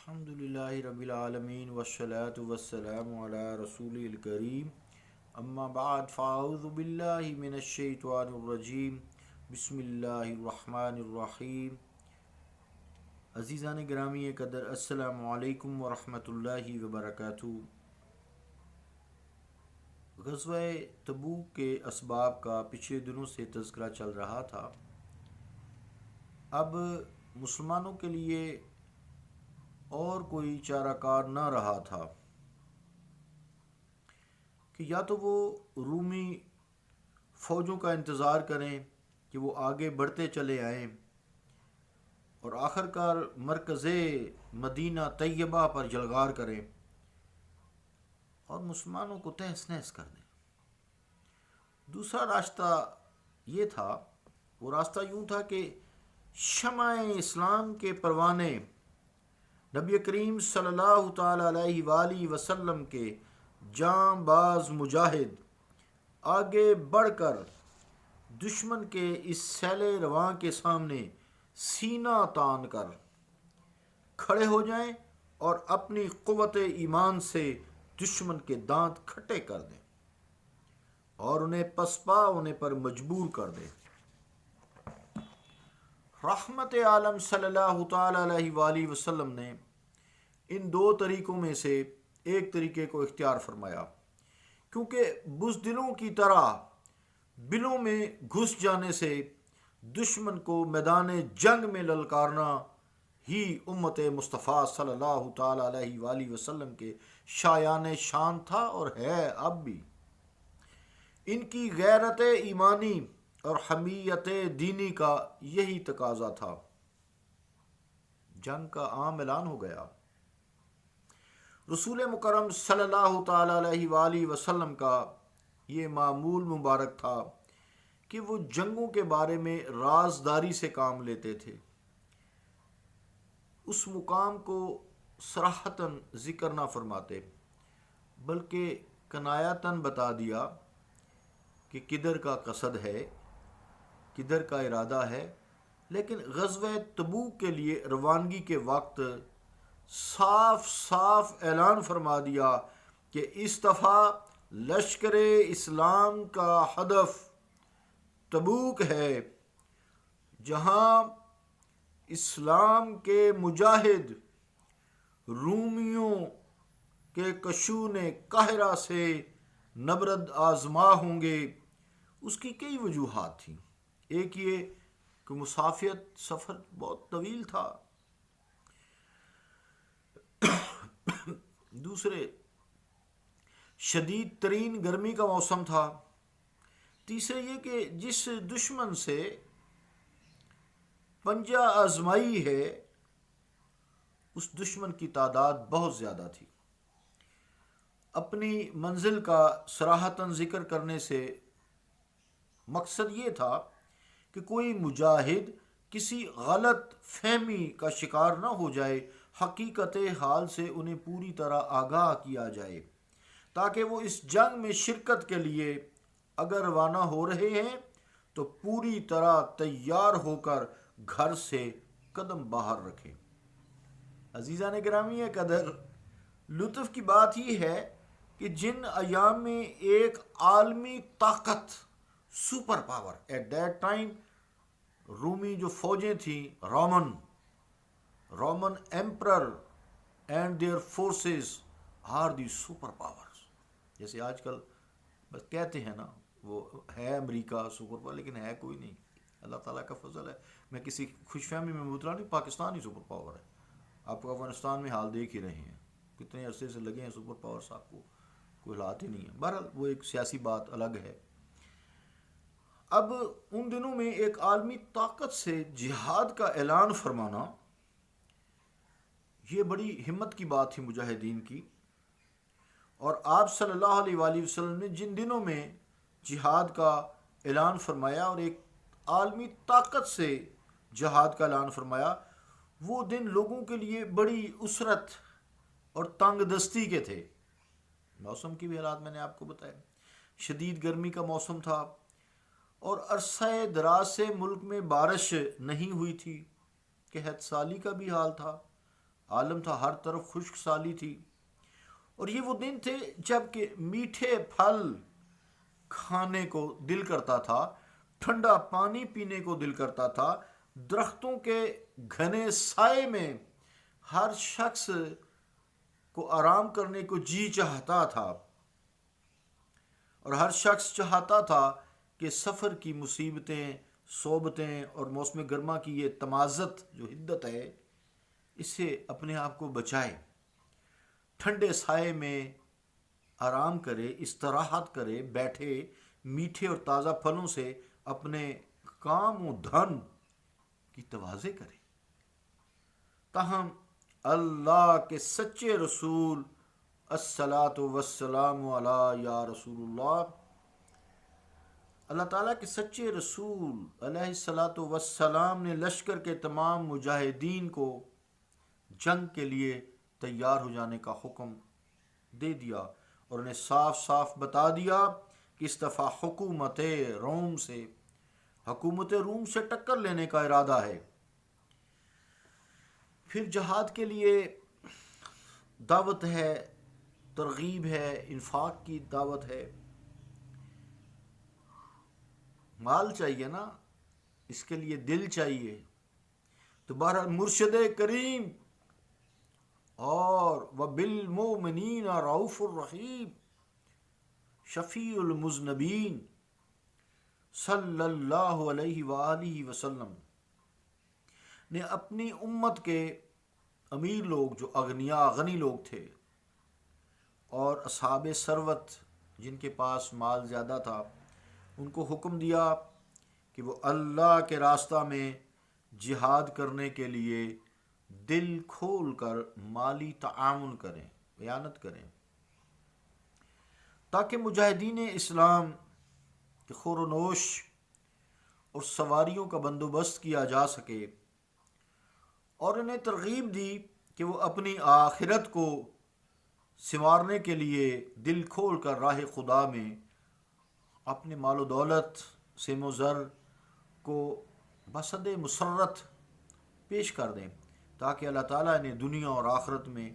الحمد للہ رب العالمین والصلاة والسلام علی رسول الکریم اما بعد فاعوذ باللہ من الشیطان الرجیم بسم اللہ الرحمن الرحیم۔ عزیزان گرامی قدر، السلام علیکم ورحمۃ اللہ وبرکاتہ۔ غزوہ تبوک کے اسباب کا پچھلے دنوں سے تذکرہ چل رہا تھا۔ اب مسلمانوں کے لیے اور کوئی چارہ کار نہ رہا تھا کہ یا تو وہ رومی فوجوں کا انتظار کریں کہ وہ آگے بڑھتے چلے آئیں اور آخر کار مرکز مدینہ طیبہ پر جلغار کریں اور مسلمانوں کو تہس نہس کر دیں۔ دوسرا راستہ یہ تھا، وہ راستہ یوں تھا کہ شمع اسلام کے پروانے نبی کریم صلی اللہ تعالی علیہ وآلہ وسلم کے جاں باز مجاہد آگے بڑھ کر دشمن کے اس سیل رواں کے سامنے سینہ تان کر کھڑے ہو جائیں اور اپنی قوت ایمان سے دشمن کے دانت کھٹے کر دیں اور انہیں پسپا ہونے پر مجبور کر دیں۔ رحمت عالم صلی اللہ تعالی علیہ وآلہ وسلم نے ان دو طریقوں میں سے ایک طریقے کو اختیار فرمایا، کیونکہ بزدلوں کی طرح بلوں میں گھس جانے سے دشمن کو میدان جنگ میں للکارنا ہی امت مصطفیٰ صلی اللہ تعالی علیہ وآلہ وسلم کے شایان شان تھا اور ہے اب بھی۔ ان کی غیرت ایمانی اور حمیت دینی کا یہی تقاضا تھا۔ جنگ کا عام اعلان ہو گیا۔ رسول مکرم صلی اللہ تعالی علیہ وآلہ وسلم کا یہ معمول مبارک تھا کہ وہ جنگوں کے بارے میں رازداری سے کام لیتے تھے۔ اس مقام کو صراحتاً ذکر نہ فرماتے، بلکہ کنایتاً بتا دیا کہ کدھر کا قصد ہے، کدھر کا ارادہ ہے، لیکن غزوہ تبوک کے لیے روانگی کے وقت صاف صاف اعلان فرما دیا کہ اس دفعہ لشکر اسلام کا ہدف تبوک ہے، جہاں اسلام کے مجاہد رومیوں کے کشون قاہرہ سے نبرد آزما ہوں گے۔ اس کی کئی وجوہات تھیں۔ ایک یہ کہ مسافت سفر بہت طویل تھا، دوسرے شدید ترین گرمی کا موسم تھا، تیسرے یہ کہ جس دشمن سے پنجہ آزمائی ہے اس دشمن کی تعداد بہت زیادہ تھی۔ اپنی منزل کا صراحتاً ذکر کرنے سے مقصد یہ تھا کہ کوئی مجاہد کسی غلط فہمی کا شکار نہ ہو جائے، حقیقت حال سے انہیں پوری طرح آگاہ کیا جائے تاکہ وہ اس جنگ میں شرکت کے لیے اگر روانہ ہو رہے ہیں تو پوری طرح تیار ہو کر گھر سے قدم باہر رکھیں۔ عزیزان گرامی قدر، لطف کی بات یہ ہے کہ جن ایام میں ایک عالمی طاقت، super power at that time, رومی جو فوجیں تھیں، Roman emperor and their forces are the super powers, جیسے آج کل بس کہتے ہیں نا، وہ ہے امریکہ سپر پاور لیکن ہے کوئی نہیں، اللہ تعالیٰ کا فضل ہے۔ میں کسی خوش فہمی میں مبتلا نہیں، پاکستان ہی سپر پاور ہے۔ آپ افغانستان میں حال دیکھ ہی رہے ہیں، کتنے عرصے سے لگے ہیں سپر پاور صاحب کو، کوئی حالات ہی نہیں ہے۔ بہرحال وہ ایک سیاسی بات الگ ہے۔ اب ان دنوں میں ایک عالمی طاقت سے جہاد کا اعلان فرمانا یہ بڑی ہمت کی بات تھی مجاہدین کی، اور آپ صلی اللہ علیہ وآلہ وسلم نے جن دنوں میں جہاد کا اعلان فرمایا اور ایک عالمی طاقت سے جہاد کا اعلان فرمایا، وہ دن لوگوں کے لیے بڑی اسرت اور تنگ دستی کے تھے۔ موسم کی بھی حالات میں نے آپ کو بتایا، شدید گرمی کا موسم تھا اور عرصہ دراز سے ملک میں بارش نہیں ہوئی تھی، قحط سالی کا بھی حال تھا، عالم تھا، ہر طرف خشک سالی تھی، اور یہ وہ دن تھے جب کہ میٹھے پھل کھانے کو دل کرتا تھا، ٹھنڈا پانی پینے کو دل کرتا تھا، درختوں کے گھنے سائے میں ہر شخص کو آرام کرنے کو جی چاہتا تھا، اور ہر شخص چاہتا تھا کہ سفر کی مصیبتیں، صعوبتیں اور موسم گرما کی یہ تمازت جو حدت ہے، اس سے اپنے آپ کو بچائے، ٹھنڈے سائے میں آرام کرے، استراحت کرے، بیٹھے، میٹھے اور تازہ پھلوں سے اپنے کام و دھن کی توازے کرے۔ تاہم اللہ کے سچے رسول الصلاۃ والسلام علی یا رسول اللہ، اللہ تعالیٰ کے سچے رسول علیہ الصلاۃ والسلام نے لشکر کے تمام مجاہدین کو جنگ کے لیے تیار ہو جانے کا حکم دے دیا، اور انہیں صاف صاف بتا دیا کہ اس دفعہ حکومت روم سے ٹکر لینے کا ارادہ ہے۔ پھر جہاد کے لیے دعوت ہے، ترغیب ہے، انفاق کی دعوت ہے، مال چاہیے نا، اس کے لیے دل چاہیے۔ تو بہرحال مرشد کریم اور وبالمؤمنین رؤوف الرحیم، شفیع المذنبین صلی اللہ علیہ وآلہ وسلم نے اپنی امت کے امیر لوگ جو اغنیاء غنی لوگ تھے، اور اصحاب ثروت جن کے پاس مال زیادہ تھا، ان کو حکم دیا کہ وہ اللہ کے راستہ میں جہاد کرنے کے لیے دل کھول کر مالی تعاون کریں، اعانت کریں، تاکہ مجاہدین اسلام کے خور و نوش اور سواریوں کا بندوبست کیا جا سکے، اور انہیں ترغیب دی کہ وہ اپنی آخرت کو سنوارنے کے لیے دل کھول کر راہ خدا میں اپنے مال و دولت، سیم و زر کو بصد مسرت پیش کر دیں، تاکہ اللہ تعالیٰ نے دنیا اور آخرت میں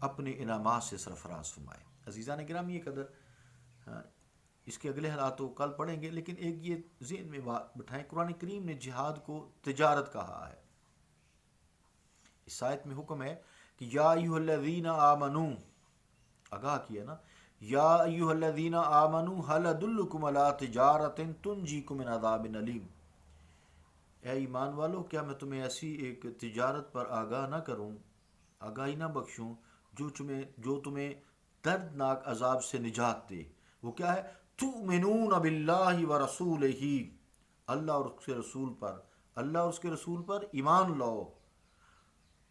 اپنے انعامات سے سرفراز فرمائے۔ عزیزان گرامی، یہ قدر اس کے اگلے حالات تو کل پڑھیں گے، لیکن ایک یہ ذہن میں بات بٹھائیں، قرآن کریم نے جہاد کو تجارت کہا ہے۔ اس آیت میں حکم ہے کہ یا ایھا الذین آمنوا، آگاہ کیا نا، یا ایھا الذین آمنوا هل ادلکم علی تجارۃ تنجیکم من عذاب علیم، اے ایمان والو، کیا میں تمہیں ایسی ایک تجارت پر آگاہ نہ کروں، آگاہی نہ بخشوں جو تمہیں دردناک عذاب سے نجات دے۔ وہ کیا ہے؟ تؤمنون باللہ ورسولہ، اللہ اور اس کے رسول پر، اللہ اور اس کے رسول پر ایمان لاؤ،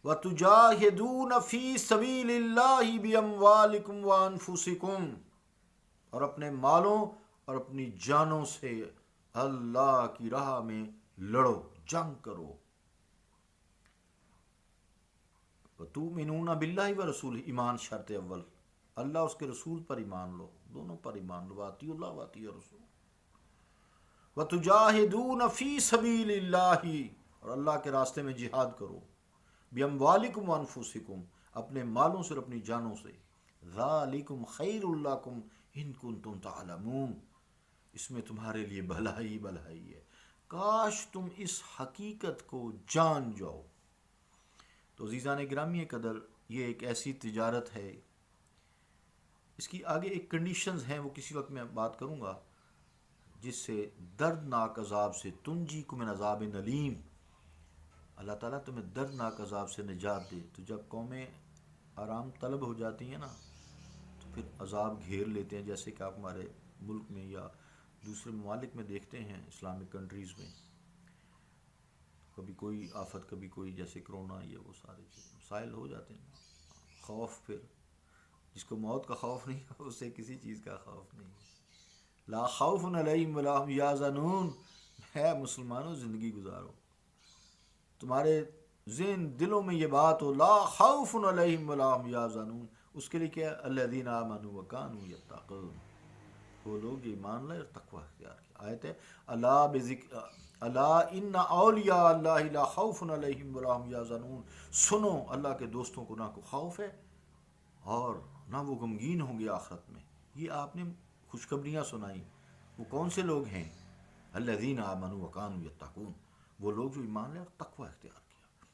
وَتُجَاهِدُونَ فِي سَبِيلِ اللَّهِ بِأَمْوَالِكُمْ وَأَنفُسِكُمْ، اور اپنے مالوں اور اپنی جانوں سے اللہ کی راہ میں لڑو، جنگ کرو۔ وَتُؤْمِنُونَ بِاللَّهِ وَرَسُولِهِ، ایمان شرط اول، اللہ اور اس کے رسول پر ایمان لو، دونوں پر ایمان لو، وَأَطِیعُوا اللَّهَ وَأَطِیعُوا الرَّسُولَ۔ وَتُجَاهِدُونَ فِي سَبِیلِ اللَّهِ، اور اللہ کے راستے میں جہاد کرو، بِأَمْوَالِكُمْ وَأَنفُسِكُمْ، اپنے مالوں سے اور اپنی جانوں سے، ذَلِکُمْ خَیْرٌ لَکُمْ اِن کُنتُم تَعْلَمُونَ، اس میں تمہارے لیے بھلائی ہے، کاش تم اس حقیقت کو جان جاؤ۔ تو عزیزان گرامی قدر، یہ ایک ایسی تجارت ہے، اس کی آگے ایک کنڈیشنز ہیں، وہ کسی وقت میں بات کروں گا، جس سے دردناک عذاب سے تنجیکم من عذاب علیم، اللہ تعالیٰ تمہیں دردناک عذاب سے نجات دے۔ تو جب قومیں آرام طلب ہو جاتی ہیں نا، تو پھر عذاب گھیر لیتے ہیں، جیسے کہ آپ ہمارے ملک میں یا دوسرے ممالک میں دیکھتے ہیں، اسلامک کنٹریز میں، کبھی کوئی آفت، کبھی کوئی، جیسے کرونا، یہ وہ سارے مسائل ہو جاتے ہیں۔ خوف، پھر جس کو موت کا خوف نہیں، اسے کسی چیز کا خوف نہیں۔ لا خوف علیہم ولا هم یحزنون، ہے مسلمانوں، زندگی گزارو، تمہارے ذہن دلوں میں یہ بات ہو، لا خوف علیہم ولا هم یحزنون، اس کے لیے کیا؟ الذین آمنوا وکانوا یتقون، وہ لوگ ایمان لائے اور تقوی اختیار کیا۔ آیت ہے، الا ان اولیاء اللہ لا خوف علیہم ولا هم یحزنون، سنو اللہ کے دوستوں کو نہ کو خوف ہے اور نہ وہ غمگین ہوں گے آخرت میں۔ یہ آپ نے خوشخبریاں سنائیں، وہ کون سے لوگ ہیں؟ الذین آمنوا وکانوا یتقون، وہ لوگ جو ایمان لے اور تقوی اختیار کیا۔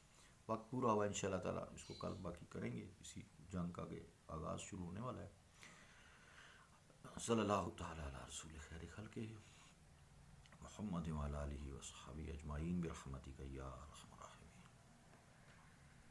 وقت پورا ہوا، انشاءاللہ تعالیٰ اس کو کل باقی کریں گے، اسی جنگ کا آغاز شروع ہونے والا ہے۔ صلی اللہ تعالیٰ علی رسول خیر خلقہ محمد وعلی آلہ وصحبہ اجمعین برحمتک یا